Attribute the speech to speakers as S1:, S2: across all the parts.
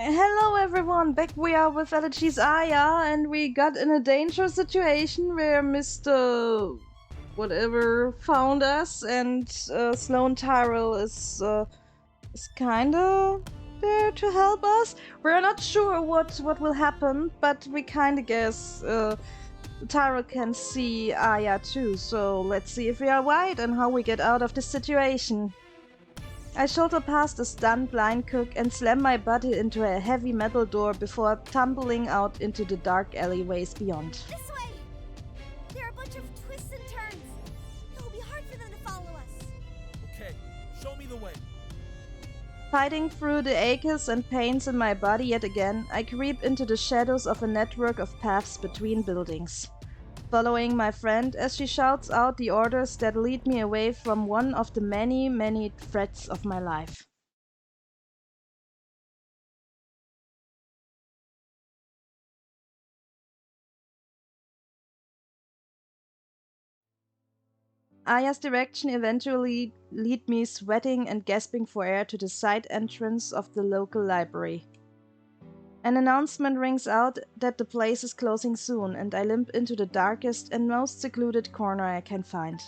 S1: Hello everyone, back we are with Elegies Aya, and we got in a dangerous situation where Mr. whatever found us, and Sloan Tyrell is kinda there to help us. We're not sure what will happen, but we kinda guess Tyrell can see Aya too, so let's see if we are right and how we get out of this situation. I shoulder past a stunned blind cook and slam my body into a heavy metal door before tumbling out into the dark alleyways beyond.
S2: This way! There are a bunch of twists and turns. It will be hard for them to follow us.
S3: Okay, show me the way.
S1: Fighting through the aches and pains in my body yet again, I creep into the shadows of a network of paths between buildings. Following my friend as she shouts out the orders that lead me away from one of the many threats of my life. Aya's direction eventually lead me sweating and gasping for air to the side entrance of the local library. An announcement rings out that the place is closing soon, and I limp into the darkest and most secluded corner I can find.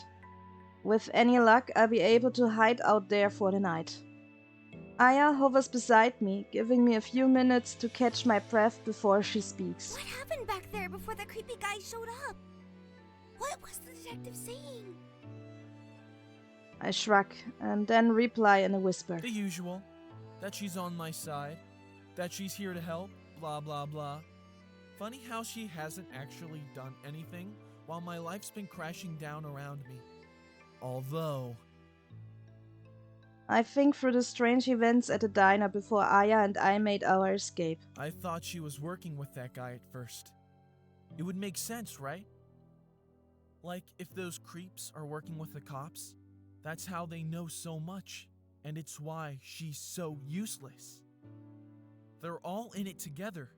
S1: With any luck, I'll be able to hide out there for the night. Aya hovers beside me, giving me a few minutes to catch my breath before she speaks.
S2: What happened back there before the creepy guy showed up? What was the detective saying?
S1: I shrug, and then reply in a whisper.
S3: The usual. That she's on my side. That she's here to help. Blah, blah, blah. Funny how she hasn't actually done anything while my life's been crashing down around me. Although...
S1: I think through the strange events at the diner before Aya and I made our escape.
S3: I thought she was working with that guy at first. It would make sense, right? Like, if those creeps are working with the cops, that's how they know so much, and it's why she's so useless. They're all in it together,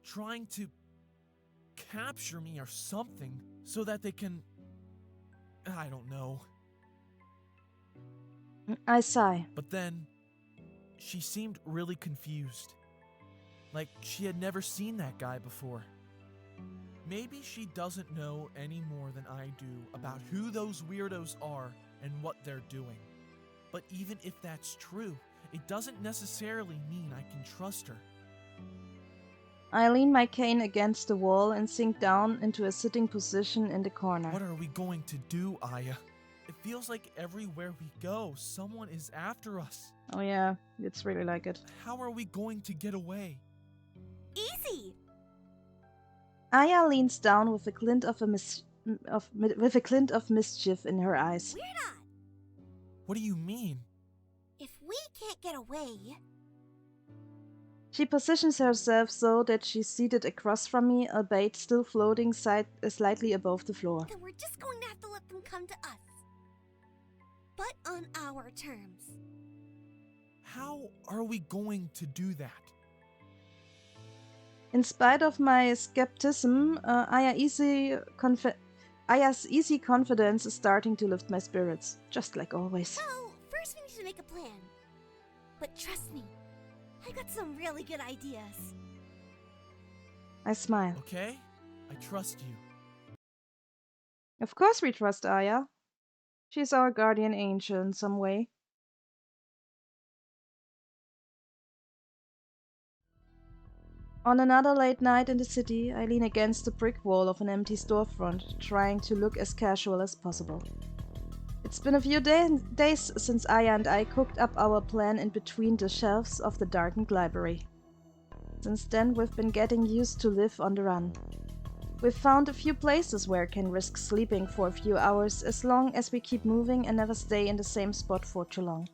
S3: trying to capture me or something so that they can... I don't know.
S1: I sigh.
S3: But then, she seemed really confused. Like she had never seen that guy before. Maybe she doesn't know any more than I do about who those weirdos are and what they're doing. But even if that's true, it doesn't necessarily mean I can trust her.
S1: I lean my cane against the wall and sink down into a sitting position in the corner.
S3: What are we going to do, Aya? It feels like everywhere we go, someone is after us.
S1: Oh yeah, it's really like it.
S3: How are we going to get away?
S2: Easy!
S1: Aya leans down with a glint of mischief in her eyes.
S2: We're not!
S3: What do you mean?
S2: If we can't get away...
S1: She positions herself so that she's seated across from me, albeit still floating slightly above the floor.
S2: then we're just going to have to let them come to us. But on our terms.
S3: How are we going to do that?
S1: In spite of my skepticism, Aya's easy confidence is starting to lift my spirits, just like always.
S2: Well, first we need to make a plan. But trust me, I got some really good ideas.
S1: I smile.
S3: Okay? I trust you.
S1: Of course we trust Aya. She's our guardian angel in some way. On another late night in the city, I lean against the brick wall of an empty storefront, trying to look as casual as possible. It's been a few days since Aya and I cooked up our plan in between the shelves of the darkened library. Since then, we've been getting used to live on the run. We've found a few places where I can risk sleeping for a few hours as long as we keep moving and never stay in the same spot for too long.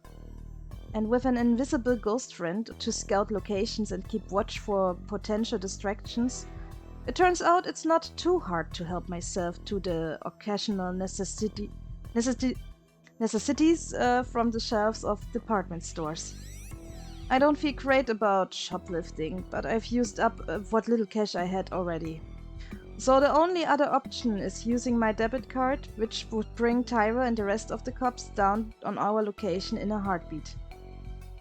S1: And with an invisible ghost friend to scout locations and keep watch for potential distractions, it turns out it's not too hard to help myself to the occasional necessities from the shelves of department stores. I don't feel great about shoplifting, but I've used up what little cash I had already. So the only other option is using my debit card, which would bring Tyra and the rest of the cops down on our location in a heartbeat.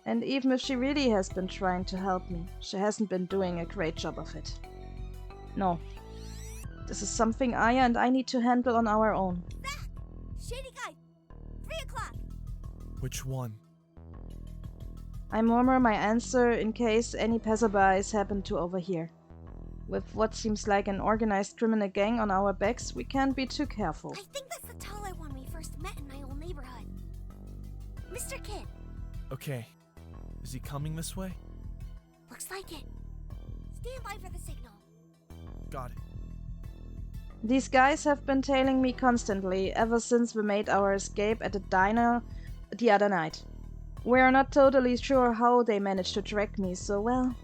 S1: And even if she really has been trying to help me, she hasn't been doing a great job of it. No. This is something Aya and I need to handle on our own.
S2: Zach! Shady guy! 3 o'clock!
S3: Which one?
S1: I murmur my answer in case any passerbys happen to overhear. With what seems like an organized criminal gang on our backs, we can't be too careful.
S2: I think that's the taller one we first met in my old neighborhood. Mr. Kid,
S3: Okay. Is he coming this way?
S2: looks like it. Stand by for the signal.
S3: Got it.
S1: These guys have been tailing me constantly ever since we made our escape at the diner the other night. We're not totally sure how they managed to track me, so well,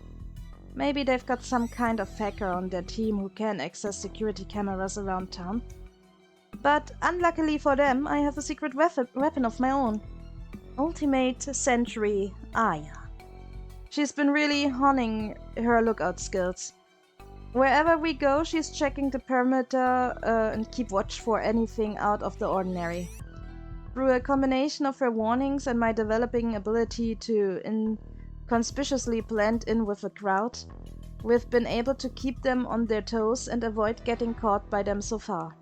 S1: maybe they've got some kind of hacker on their team who can access security cameras around town. But unluckily for them, I have a secret weapon of my own. Ultimate Sentry Aya. She's been really honing her lookout skills. Wherever we go, she's checking the perimeter and keep watch for anything out of the ordinary. Through a combination of her warnings and my developing ability to inconspicuously blend in with the crowd, we've been able to keep them on their toes and avoid getting caught by them so far.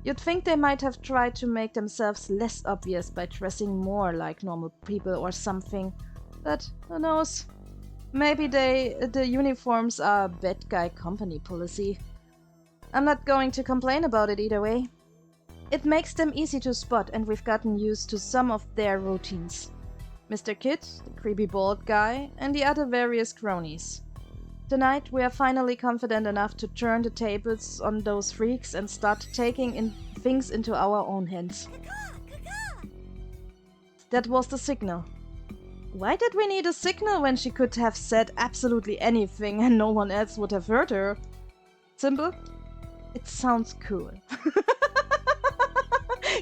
S1: You'd think they might have tried to make themselves less obvious by dressing more like normal people or something, but who knows? Maybe the uniforms are bad guy company policy. I'm not going to complain about it either way. It makes them easy to spot, and we've gotten used to some of their routines. Mr. Kid, the creepy bald guy, and the other various cronies. Tonight we are finally confident enough to turn the tables on those freaks and start taking things into our own hands.
S2: Caca!
S1: That was the signal. Why did we need a signal when she could have said absolutely anything and no one else would have heard her? Simple? It sounds cool.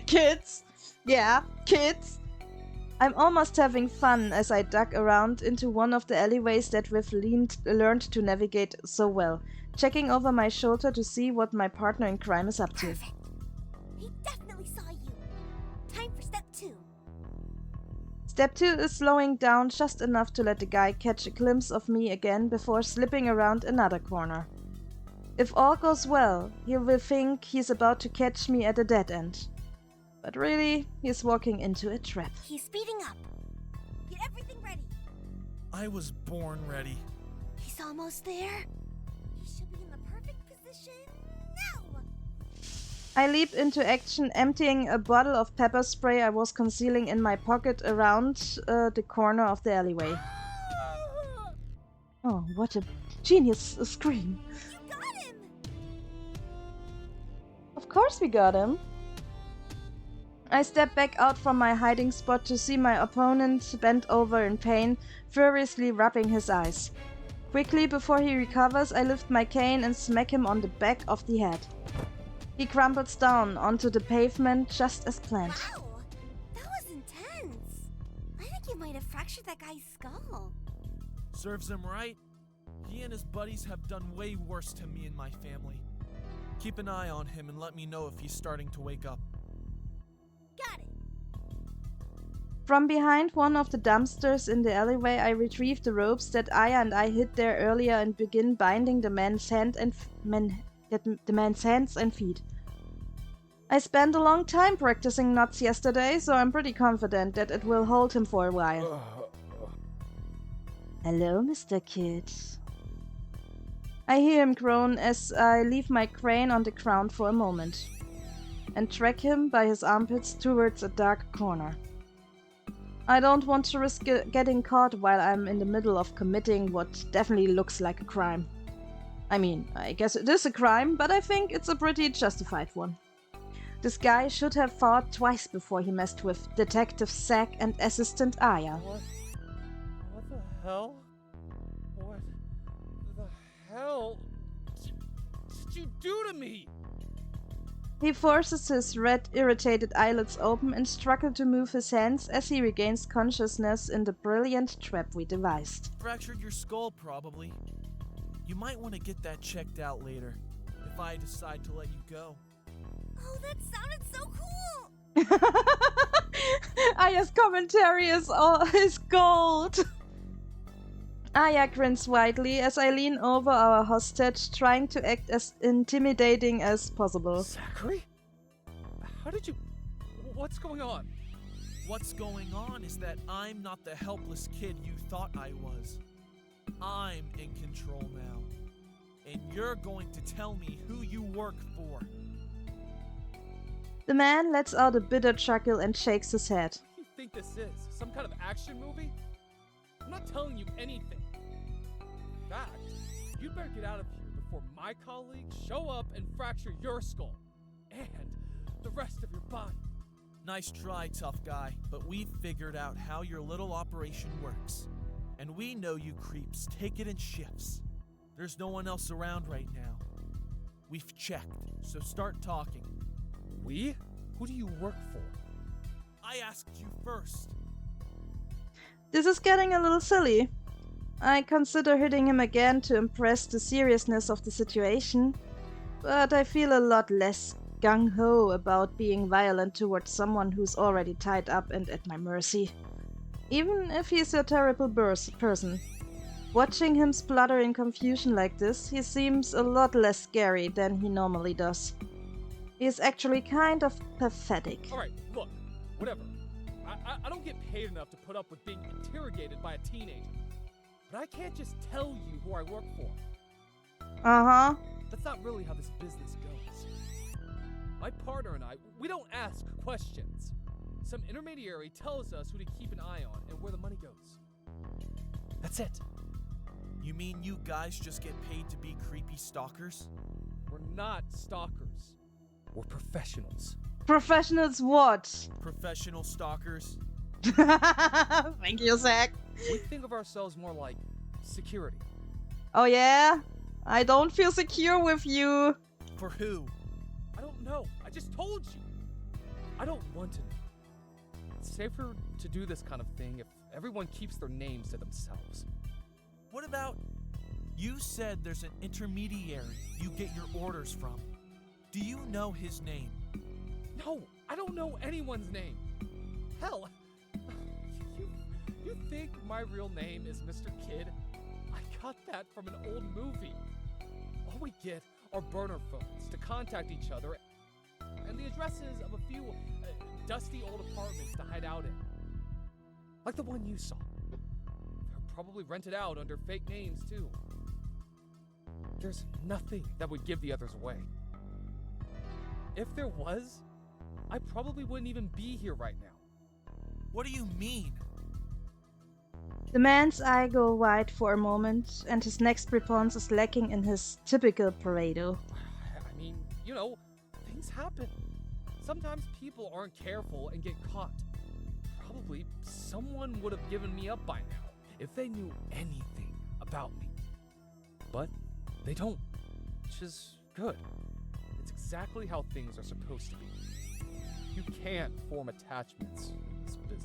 S1: Kids! Yeah, kids! I'm almost having fun as I duck around into one of the alleyways that we've learned to navigate so well, checking over my shoulder to see what my partner in crime is up to.
S2: Perfect. He definitely saw you. Time for step 2.
S1: Step 2 is slowing down just enough to let the guy catch a glimpse of me again before slipping around another corner. If all goes well, he will think he's about to catch me at a dead end. But really, he's walking into a trap.
S2: He's speeding up. Get everything ready.
S3: I was born ready.
S2: He's almost there. He should be in the perfect position now.
S1: I leap into action, emptying a bottle of pepper spray I was concealing in my pocket around the corner of the alleyway. Oh, what a genius scream.
S2: You got him!
S1: Of course we got him. I step back out from my hiding spot to see my opponent bent over in pain, furiously rubbing his eyes. Quickly, before he recovers, I lift my cane and smack him on the back of the head. He crumbles down onto the pavement just as planned.
S2: Wow! That was intense. I think you might have fractured that guy's skull.
S3: Serves him right. He and his buddies have done way worse to me and my family. Keep an eye on him and let me know if he's starting to wake up.
S2: Got it.
S1: From behind one of the dumpsters in the alleyway, I retrieve the ropes that Aya and I hid there earlier and begin binding the man's hands and feet. I spent a long time practicing knots yesterday, so I'm pretty confident that it will hold him for a while. Hello, Mr. Kid. I hear him groan as I leave my crane on the ground for a moment and track him by his armpits towards a dark corner. I don't want to risk getting caught while I'm in the middle of committing what definitely looks like a crime. I mean, I guess it is a crime, but I think it's a pretty justified one. This guy should have thought twice before he messed with Detective Zack and Assistant Aya.
S4: What the hell? What the hell did you do to me?
S1: He forces his red, irritated eyelids open and struggles to move his hands as he regains consciousness in the brilliant trap we devised.
S3: Fractured your skull, probably. You might want to get that checked out later, if I decide to let you go.
S2: Oh, that sounded so cool!
S1: Aya's commentary is gold. Aya grins widely as I lean over our hostage, trying to act as intimidating as possible.
S4: Zachary? How did you... What's going on?
S3: What's going on is that I'm not the helpless kid you thought I was. I'm in control now. And you're going to tell me who you work for.
S1: The man lets out a bitter chuckle and shakes his head.
S4: What do you think this is? Some kind of action movie? I'm not telling you anything. In fact, you'd better get out of here before my colleagues show up and fracture your skull. And the rest of your body.
S3: Nice try, tough guy, but we've figured out how your little operation works. And we know you creeps take it in shifts. There's no one else around right now. We've checked, so start talking.
S4: We? Who do you work for?
S3: I asked you first.
S1: This is getting a little silly. I consider hitting him again to impress the seriousness of the situation, but I feel a lot less gung-ho about being violent towards someone who's already tied up and at my mercy. Even if he's a terrible person. Watching him splutter in confusion like this, he seems a lot less scary than he normally does. He's actually kind of pathetic.
S4: Alright, look, whatever. I don't get paid enough to put up with being interrogated by a teenager. But I can't just tell you who I work for.
S1: Uh-huh.
S4: That's not really how this business goes. My partner and I, we don't ask questions. Some intermediary tells us who to keep an eye on and where the money goes. That's it.
S3: You mean you guys just get paid to be creepy stalkers?
S4: We're not stalkers. We're professionals.
S1: Professionals what?
S3: Professional stalkers?
S1: Thank you, Zach.
S4: We think of ourselves more like security.
S1: Oh yeah? I don't feel secure with you.
S3: For who?
S4: I don't know. I just told you. I don't want to know. It's safer to do this kind of thing if everyone keeps their names to themselves.
S3: What about... You said there's an intermediary you get your orders from. Do you know his name?
S4: No, I don't know anyone's name. Hell, you think my real name is Mr. Kid? I got that from an old movie. All we get are burner phones to contact each other and the addresses of a few dusty old apartments to hide out in. Like the one you saw. They're probably rented out under fake names too. There's nothing that would give the others away. If there was, I probably wouldn't even be here right now.
S3: What do you mean?
S1: The man's eye go wide for a moment, and his next response is lacking in his typical bravado.
S4: I mean, you know, things happen. Sometimes people aren't careful and get caught. Probably someone would have given me up by now if they knew anything about me. But they don't, which is good. It's exactly how things are supposed to be. You can't form attachments in this business.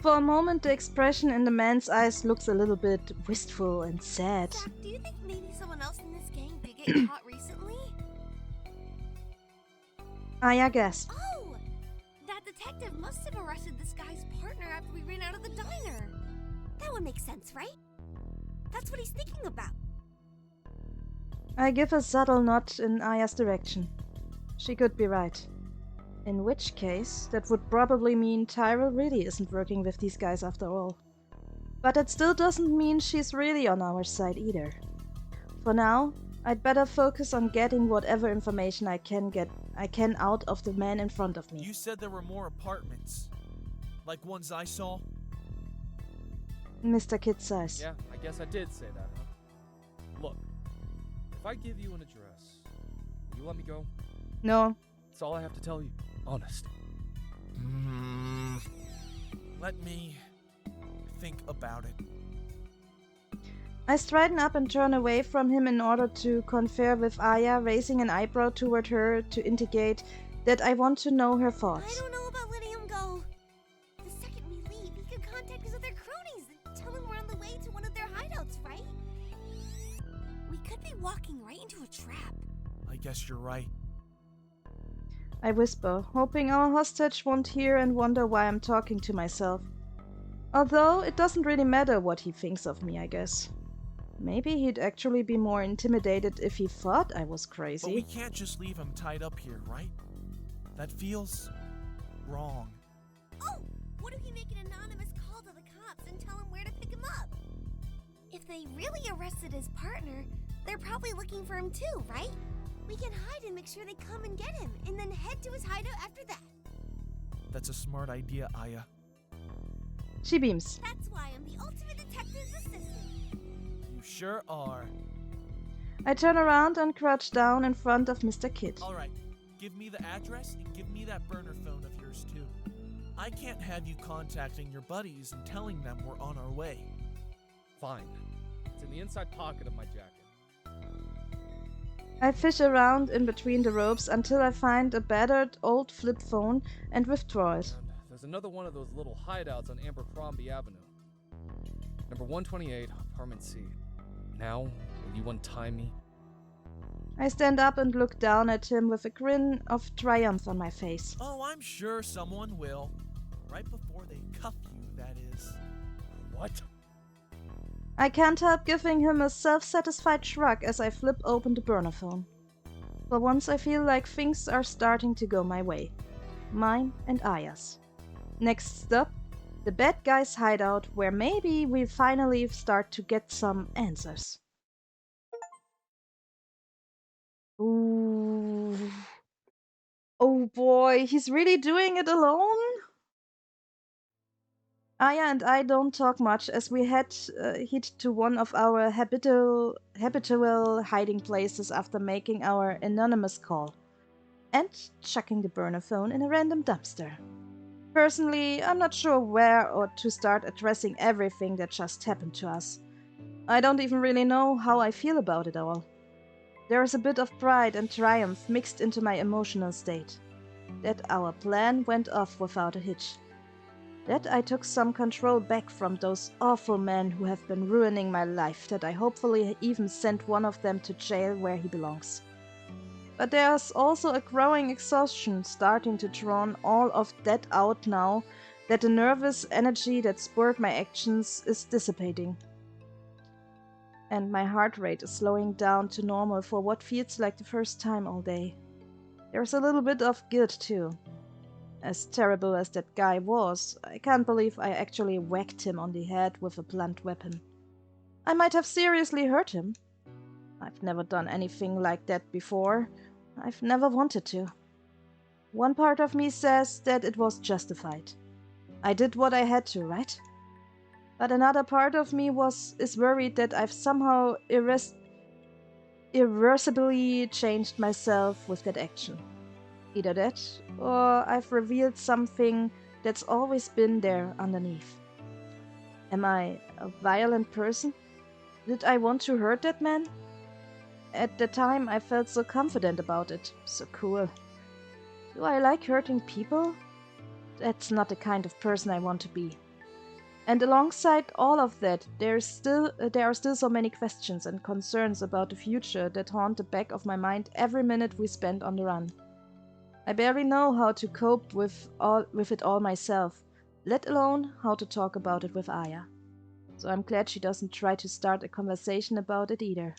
S1: For a moment, the expression in the man's eyes looks a little bit wistful and sad.
S2: Zach, do you think maybe someone else in this gang did get caught recently?
S1: Aya gasped.
S2: Oh! That detective must have arrested this guy's partner after we ran out of the diner. That would make sense, right? That's what he's thinking about.
S1: I give a subtle nod in Aya's direction. She could be right. In which case, that would probably mean Tyrell really isn't working with these guys after all. But it still doesn't mean she's really on our side either. For now, I'd better focus on getting whatever information I can out of the man in front of me.
S3: You said there were more apartments. Like ones I saw?
S1: Mr. Kid says.
S4: Yeah, I guess I did say that, huh? Look, if I give you an address, will you let me go?
S1: No.
S4: That's all I have to tell you. Honest.
S3: Let me think about it.
S1: I straighten up and turn away from him in order to confer with Aya, raising an eyebrow toward her to indicate that I want to know her
S2: I
S1: thoughts.
S2: don't know about letting him go. The second we leave, he could contact his other cronies and tell them we're on the way to one of their hideouts, right? We could be walking right into a trap.
S3: I guess you're right.
S1: I whisper, hoping our hostage won't hear and wonder why I'm talking to myself. Although it doesn't really matter what he thinks of me, I guess. Maybe he'd actually be more intimidated if he thought I was
S3: But we
S1: crazy.
S3: can't just leave him tied up here, right? That feels wrong.
S2: Oh, what if we make an anonymous call to the cops and tell him where to pick him up? If they really arrested his partner, they're probably looking for him too, right? We can hide and make sure they come and get him, and then head to his hideout after that.
S3: That's a smart idea, Aya.
S1: She beams.
S2: That's why I'm the ultimate detective's assistant.
S3: You sure are.
S1: I turn around and crouch down in front of Mr. Kidd.
S3: Alright, give me the address and give me that burner phone of yours too. I can't have you contacting your buddies and telling them we're on our way.
S4: Fine. It's in the inside pocket of my jacket.
S1: I fish around in between the ropes until I find a battered old flip phone and withdraw it.
S4: And there's another one of those little hideouts on Abercrombie Avenue. Number 128, apartment C. Now, will you untie me?
S1: I stand up and look down at him with a grin of triumph on my face.
S3: Oh, I'm sure someone will. Right before they cuff you, that is.
S4: What?
S1: I can't help giving him a self-satisfied shrug as I flip open the burner phone. For once I feel like things are starting to go my way. Mine and Aya's. Next stop, the bad guy's hideout, where maybe we finally start to get some answers. Ooh. Oh boy, he's really doing it alone? Aya and I don't talk much as we head to one of our habitual hiding places after making our anonymous call and chucking the burner phone in a random dumpster. Personally, I'm not sure where or to start addressing everything that just happened to us. I don't even really know how I feel about it all. There is a bit of pride and triumph mixed into my emotional state. That our plan went off without a hitch. That I took some control back from those awful men who have been ruining my life, that I hopefully even sent one of them to jail where he belongs. But there's also a growing exhaustion starting to drown all of that out now that the nervous energy that spurred my actions is dissipating. And my heart rate is slowing down to normal for what feels like the first time all day. There's a little bit of guilt too. As terrible as that guy was, I can't believe I actually whacked him on the head with a blunt weapon. I might have seriously hurt him. I've never done anything like that before. I've never wanted to. One part of me says that it was justified. I did what I had to, right? But another part of me is worried that I've somehow irreversibly changed myself with that action. Either that, or I've revealed something that's always been there underneath. Am I a violent person? Did I want to hurt that man? At the time, I felt so confident about it, so cool. Do I like hurting people? That's not the kind of person I want to be. And alongside all of that, there are still so many questions and concerns about the future that haunt the back of my mind every minute we spend on the run. I barely know how to cope with it all myself, let alone how to talk about it with Aya. So I'm glad she doesn't try to start a conversation about it either.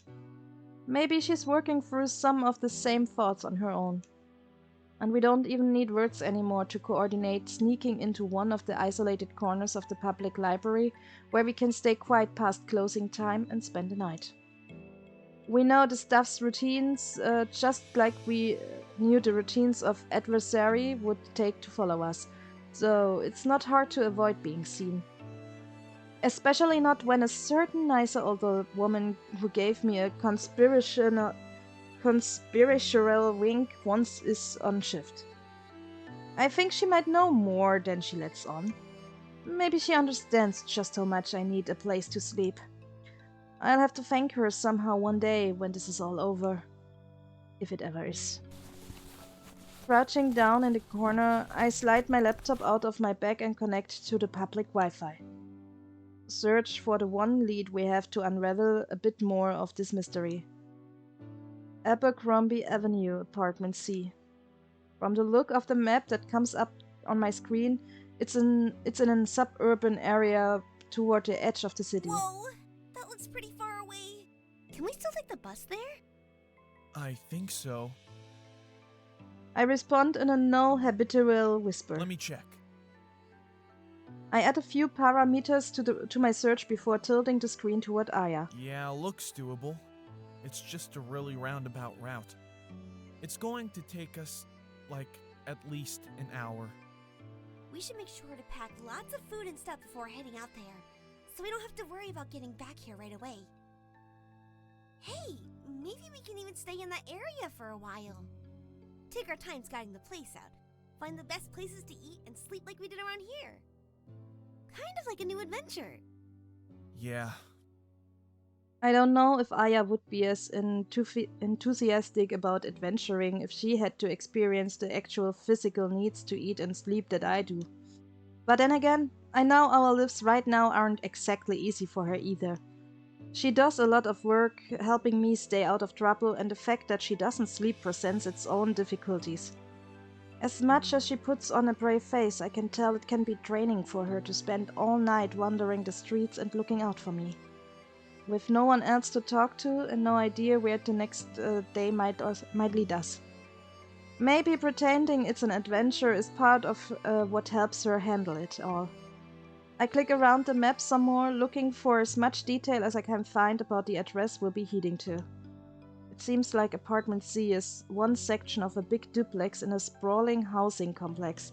S1: Maybe she's working through some of the same thoughts on her own. And we don't even need words anymore to coordinate sneaking into one of the isolated corners of the public library where we can stay quiet past closing time and spend the night. We know the staff's routines, just like we knew the routines of adversary would take to follow us, so it's not hard to avoid being seen. Especially not when a certain nicer older woman who gave me a conspiratorial wink once is on shift. I think she might know more than she lets on. Maybe she understands just how much I need a place to sleep. I'll have to thank her somehow one day when this is all over. If it ever is. Crouching down in the corner, I slide my laptop out of my bag and connect to the public Wi-Fi. Search for the one lead we have to unravel a bit more of this mystery. Abercrombie Avenue, Apartment C. From the look of the map that comes up on my screen, it's in a suburban area toward the edge of the city.
S2: Whoa, that looks pretty far away. Can we still take the bus there?
S3: I think so.
S1: I respond in a no-habitual whisper.
S3: Let me check.
S1: I add a few parameters to my search before tilting the screen toward Aya.
S3: Yeah, looks doable. It's just a really roundabout route. It's going to take us, like, at least an hour.
S2: We should make sure to pack lots of food and stuff before heading out there, so we don't have to worry about getting back here right away. Hey, maybe we can even stay in that area for a while. Take our time scouting the place out. Find the best places to eat and sleep like we did around here. Kind of like a new adventure.
S3: Yeah.
S1: I don't know if Aya would be as enthusiastic about adventuring if she had to experience the actual physical needs to eat and sleep that I do. But then again, I know our lives right now aren't exactly easy for her either. She does a lot of work helping me stay out of trouble, and the fact that she doesn't sleep presents its own difficulties. As much as she puts on a brave face, I can tell it can be draining for her to spend all night wandering the streets and looking out for me. With no one else to talk to and no idea where the next day might lead us. Maybe pretending it's an adventure is part of what helps her handle it all. I click around the map some more, looking for as much detail as I can find about the address we'll be heading to. It seems like Apartment C is one section of a big duplex in a sprawling housing complex.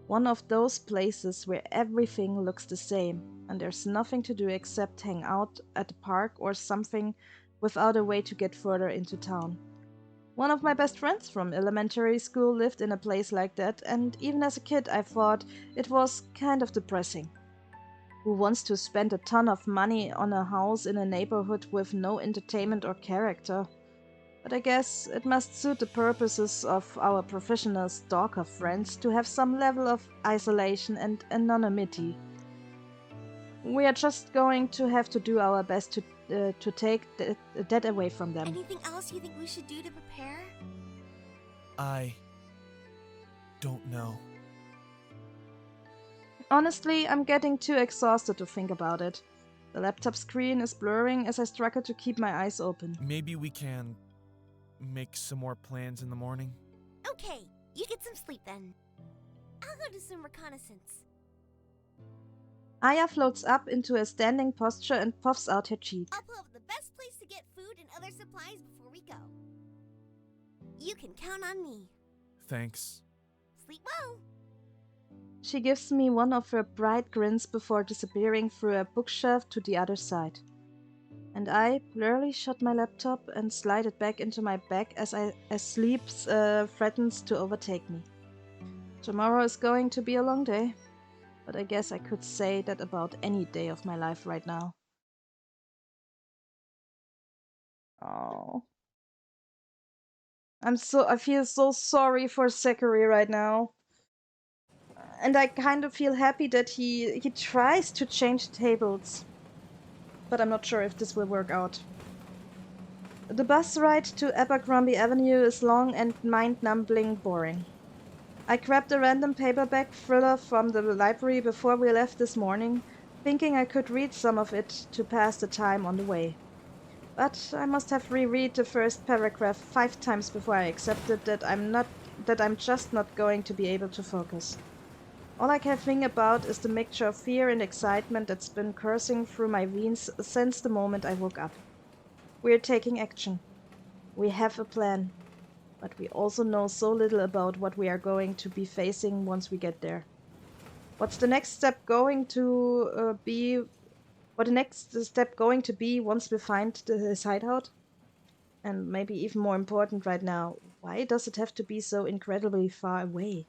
S1: One of those places where everything looks the same, and there's nothing to do except hang out at the park or something without a way to get further into town. One of my best friends from elementary school lived in a place like that, and even as a kid I thought it was kind of depressing. Who wants to spend a ton of money on a house in a neighborhood with no entertainment or character? But I guess it must suit the purposes of our professional stalker friends to have some level of isolation and anonymity. We are just going to have to do our best to take that away from them.
S2: Anything else you think we should do to prepare?
S3: I don't know.
S1: Honestly, I'm getting too exhausted to think about it. The laptop screen is blurring as I struggle to keep my eyes open.
S3: Maybe we can make some more plans in the morning.
S2: Okay, you get some sleep then. I'll go do some reconnaissance.
S1: Aya floats up into a standing posture and puffs out her cheek.
S2: I'll pull up the best place to get food and other supplies before we go. You can count on me.
S3: Thanks.
S2: Sleep well.
S1: She gives me one of her bright grins before disappearing through a bookshelf to the other side. And I blurrily shut my laptop and slide it back into my bag as sleep threatens to overtake me. Tomorrow is going to be a long day, but I guess I could say that about any day of my life right now. Oh. I feel so sorry for Zachary right now. And I kind of feel happy that he tries to change tables. But I'm not sure if this will work out. The bus ride to Abercrombie Avenue is long and mind-numbing boring. I grabbed a random paperback thriller from the library before we left this morning, thinking I could read some of it to pass the time on the way. But I must have reread the first paragraph 5 times before I accepted that I'm just not going to be able to focus. All I can think about is the mixture of fear and excitement that's been coursing through my veins since the moment I woke up. We're taking action. We have a plan. But we also know so little about what we are going to be facing once we get there. What's the next step going to be? What the next step going to be once we find his hideout? And maybe even more important right now, why does it have to be so incredibly far away?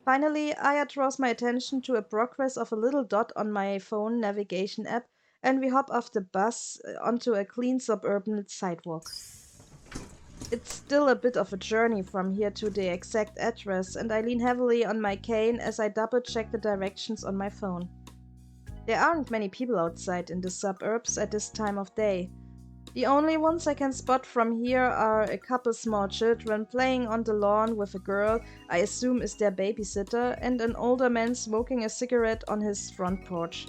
S1: Finally, Aya draws my attention to a progress of a little dot on my phone navigation app, and we hop off the bus onto a clean suburban sidewalk. It's still a bit of a journey from here to the exact address, and I lean heavily on my cane as I double-check the directions on my phone. There aren't many people outside in the suburbs at this time of day, The only ones I can spot from here are a couple small children playing on the lawn with a girl I assume is their babysitter, and an older man smoking a cigarette on his front porch.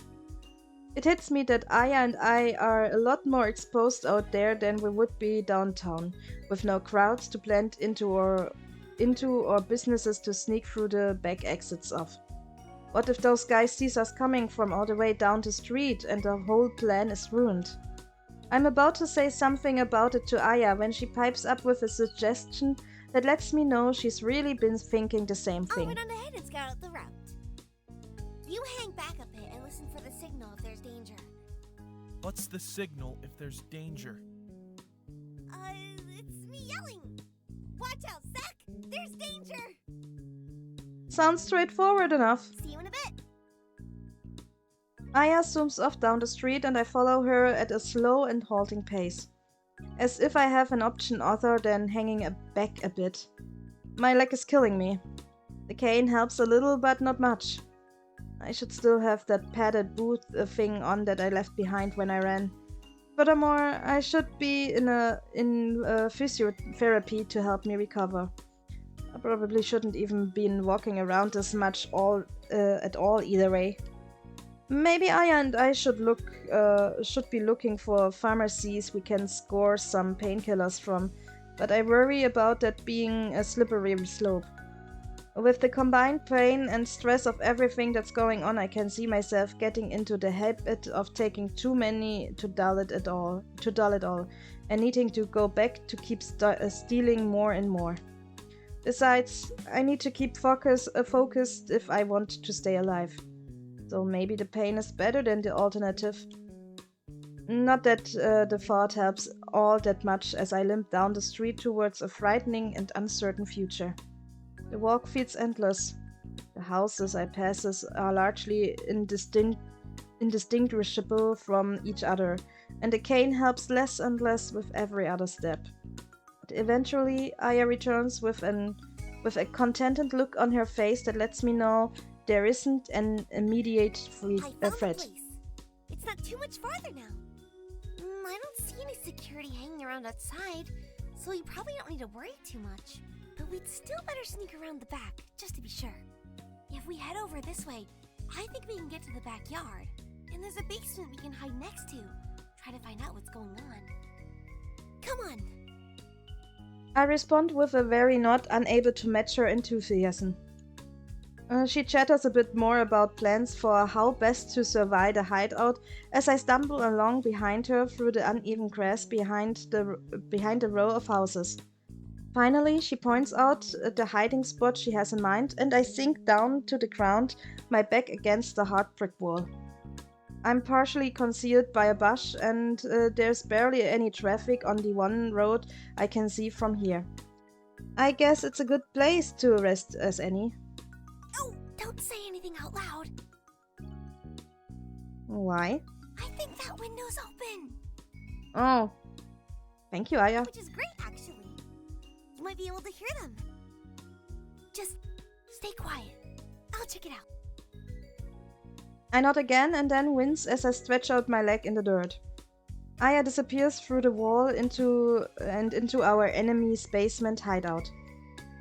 S1: It hits me that Aya and I are a lot more exposed out there than we would be downtown, with no crowds to blend into or businesses to sneak through the back exits of. What if those guys sees us coming from all the way down the street and the whole plan is ruined? I'm about to say something about it to Aya when she pipes up with a suggestion that lets me know she's really been thinking the same
S2: I'll
S1: thing.
S2: run on ahead and scout out the route. You hang back a bit and listen for the signal if there's danger.
S3: What's the signal if there's danger?
S2: It's me yelling. Watch out, Zach! There's danger!
S1: Sounds straightforward enough.
S2: See you in a bit.
S1: Aya zooms off down the street and I follow her at a slow and halting pace, as if I have an option other than hanging back a bit. My leg is killing me. The cane helps a little, but not much. I should still have that padded boot thing on that I left behind when I ran. Furthermore, I should be in physiotherapy to help me recover. I probably shouldn't even been walking around this much at all either way. Maybe Aya and I should be looking for pharmacies we can score some painkillers from, but I worry about that being a slippery slope. With the combined pain and stress of everything that's going on, I can see myself getting into the habit of taking too many to dull it all, and needing to go back to keep stealing more and more. Besides, I need to keep focused if I want to stay alive. So maybe the pain is better than the alternative. Not that the thought helps all that much as I limp down the street towards a frightening and uncertain future. The walk feels endless. The houses I pass are largely indistinguishable from each other, and the cane helps less and less with every other step. But eventually, Aya returns with a contented look on her face that lets me know there isn't an immediate
S2: I found the
S1: threat.
S2: place. It's not too much farther now. I don't see any security hanging around outside, so you probably don't need to worry too much. But we'd still better sneak around the back, just to be sure. If we head over this way, I think we can get to the backyard. And there's a basement we can hide next to. Try to find out what's going on. Come on!
S1: I respond with a very nod, unable to match her enthusiasm. She chatters a bit more about plans for how best to survive the hideout as I stumble along behind her through the uneven grass behind the row of houses. Finally, she points out the hiding spot she has in mind, and I sink down to the ground, my back against the hard brick wall. I'm partially concealed by a bush, and there's barely any traffic on the one road I can see from here. I guess it's a good place to rest as any.
S2: Oh, don't say anything out loud.
S1: Why?
S2: I think that window's open.
S1: Oh, thank you, Aya.
S2: Which is great, actually. You might be able to hear them. Just stay quiet. I'll check it out.
S1: I nod again and then wince as I stretch out my leg in the dirt. Aya disappears through the wall into our enemy's basement hideout.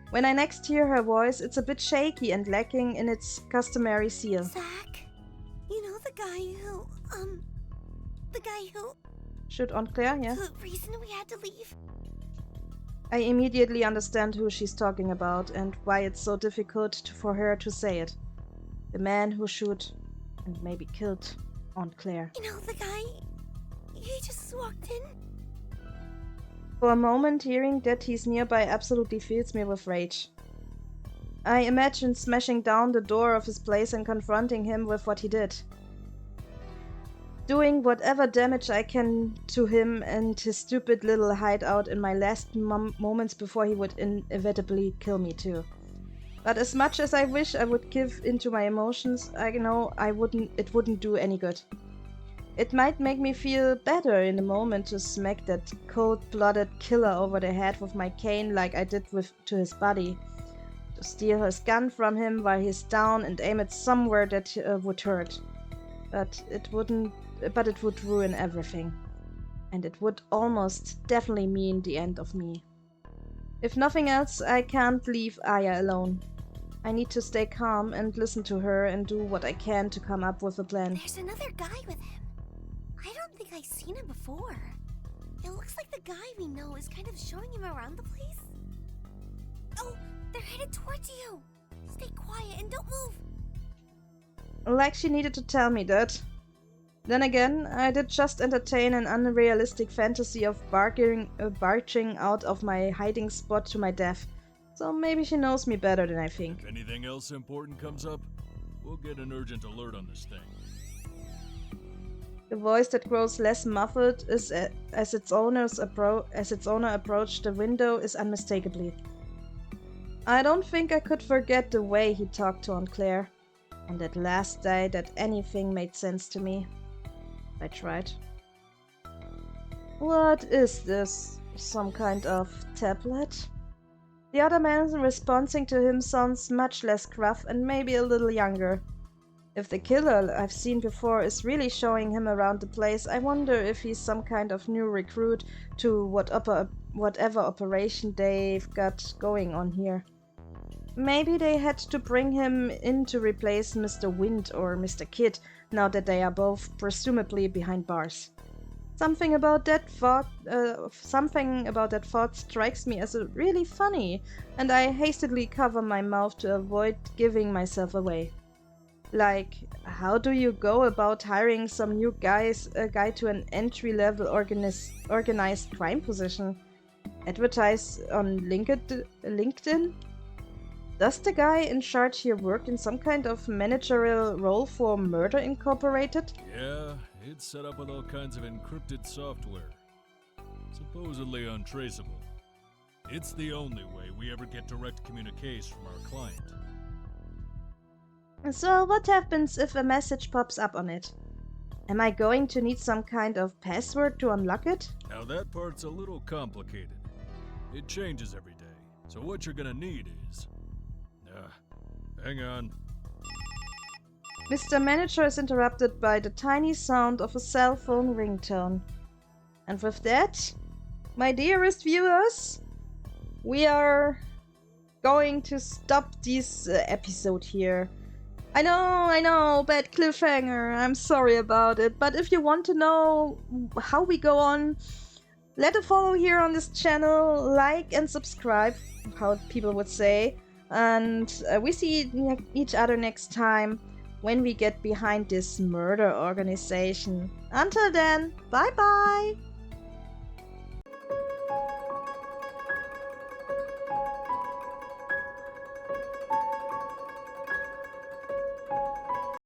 S1: When I next hear her voice, it's a bit shaky and lacking in its customary seal.
S2: Zach, you know the guy who,
S1: Should Aunt Claire, yeah?
S2: the reason we had to leave?
S1: I immediately understand who she's talking about and why it's so difficult for her to say it. The man who should, and maybe killed, Aunt Claire.
S2: You know the guy, he just walked in.
S1: For a moment, hearing that he's nearby absolutely fills me with rage. I imagine smashing down the door of his place and confronting him with what he did. Doing whatever damage I can to him and his stupid little hideout in my last moments before he would inevitably kill me too. But as much as I wish I would give into my emotions, I know it wouldn't do any good. It might make me feel better in the moment to smack that cold-blooded killer over the head with my cane like I did to his body. To steal his gun from him while he's down and aim it somewhere that would hurt. But it would ruin everything. and it would almost definitely mean the end of me. If nothing else, I can't leave Aya alone. I need to stay calm and listen to her and do what I can to come up with a plan.
S2: There's another guy with him. I don't think I've seen him before. It looks like the guy we know is kind of showing him around the place. Oh, they're headed towards you. Stay quiet and don't move.
S1: Like she needed to tell me that. Then again, I did just entertain an unrealistic fantasy of barging out of my hiding spot to my death. So maybe she knows me better than I think.
S5: If anything else important comes up, we'll get an urgent alert on this thing.
S1: The voice that grows less muffled as its owner approached the window is unmistakably. I don't think I could forget the way he talked to Aunt Claire, on that last day that anything made sense to me. I tried. What is this? Some kind of tablet? The other man responding to him sounds much less gruff and maybe a little younger. If the killer I've seen before is really showing him around the place, I wonder if he's some kind of new recruit to whatever operation they've got going on here. Maybe they had to bring him in to replace Mr. Wind or Mr. Kidd, now that they are both presumably behind bars. Something about that thought strikes me as really funny, and I hastily cover my mouth to avoid giving myself away. Like, how do you go about hiring some new guy to an entry-level organized crime position? Advertise on LinkedIn? Does the guy in charge here work in some kind of managerial role for Murder Incorporated?
S5: Yeah, it's set up with all kinds of encrypted software. Supposedly untraceable. It's the only way we ever get direct communication from our client.
S1: So what happens if a message pops up on it? Am I going to need some kind of password to unlock it?
S5: Now that part's a little complicated. It changes every day, so what you're gonna need is... hang on.
S1: Mr. Manager is interrupted by the tiny sound of a cell phone ringtone. And with that, my dearest viewers, we are going to stop this episode here. I know, bad cliffhanger, I'm sorry about it, but if you want to know how we go on, let a follow here on this channel, like and subscribe, how people would say, and we see each other next time when we get behind this murder organization. Until then, bye bye!